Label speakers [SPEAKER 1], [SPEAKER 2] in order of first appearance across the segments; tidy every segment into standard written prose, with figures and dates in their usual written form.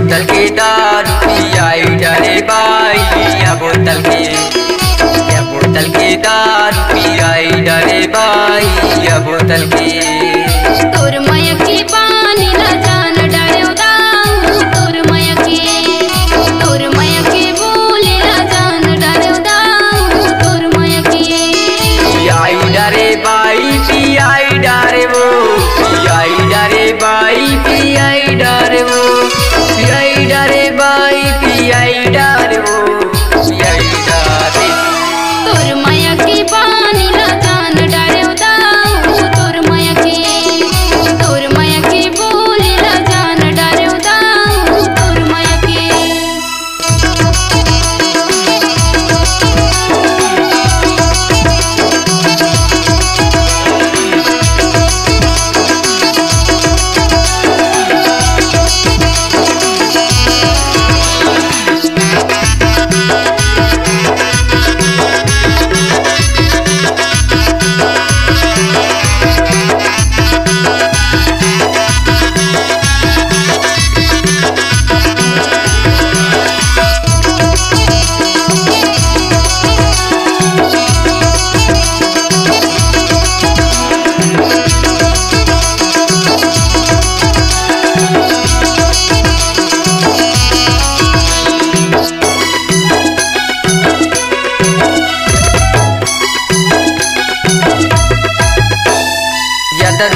[SPEAKER 1] बोतल के दारू पियाई डरे बाई, या बोतल के दारू पियाई डरे बाई, या बोतल के
[SPEAKER 2] तोर मयके पानी न जान डरे दाऊ, तोर मयके बोले न जान डरे दाऊ, तोर मयके
[SPEAKER 1] पियाई डरे बाई पियाई डरे वो, पियाई डरे बाई पियाई डरे वो, पियाई डरे बाई पियाई डरे वो, पियाई डरे
[SPEAKER 2] तोर मयके पानी न जान डरे दाऊ, तोर मयके बोले न जान डरे दाऊ, तोर मयके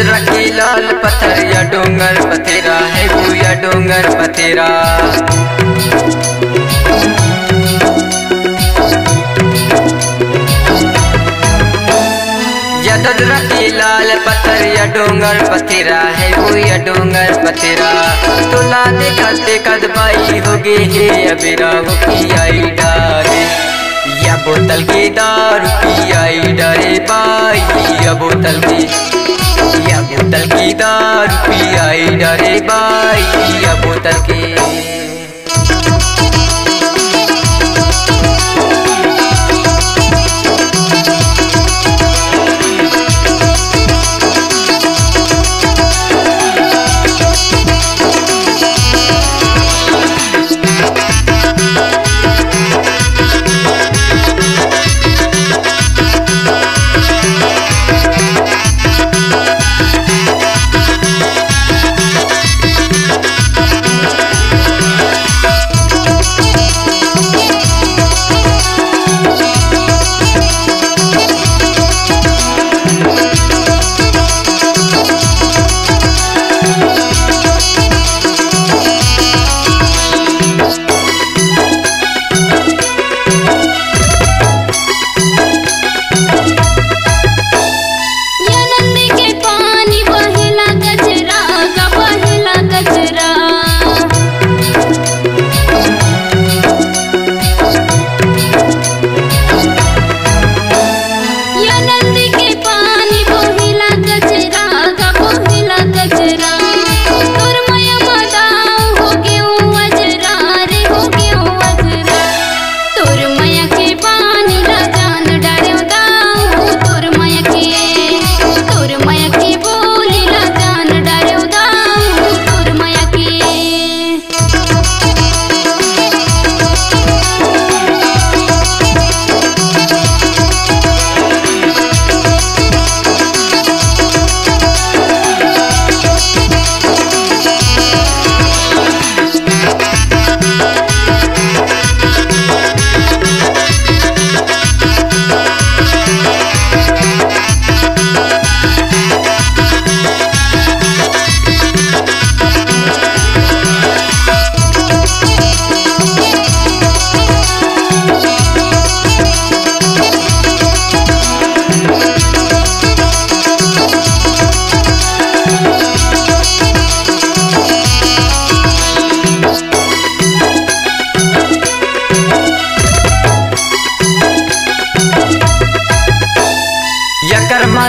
[SPEAKER 1] रखी लाल पत्थर या डोंगर पथेरा है वो, या डोंगर पथेरा यदद रखी लाल पत्थर या डोंगर पथेरा है वो, या डोंगर पथेरा तुला देखत बाई होगे हे अबेरा वो पियाई डारे, या बोतल के दारू पियाई डरे बाई, या बोतल की दारू पियाई डरे बाई, या बोतल के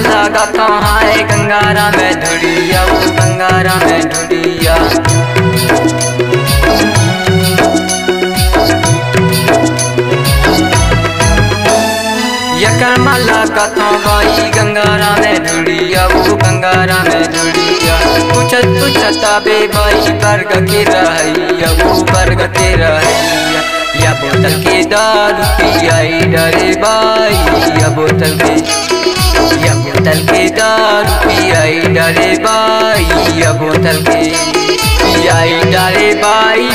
[SPEAKER 1] लगा कहाँ है गंगारा में ढूंढिया, वो गंगारा में ढूंढिया। यकर माला कथा बाई गंगारा में ढूंढिया, वो गंगारा में ढूंढिया। पूछत पूछता बे बाई वर्ग की रहिया, वो तेरा हैया या बोतल के दारू पियाई डरे बाई या बोतल के दारू पियाई डरे बाई या बोतल के पियाई डरे बाई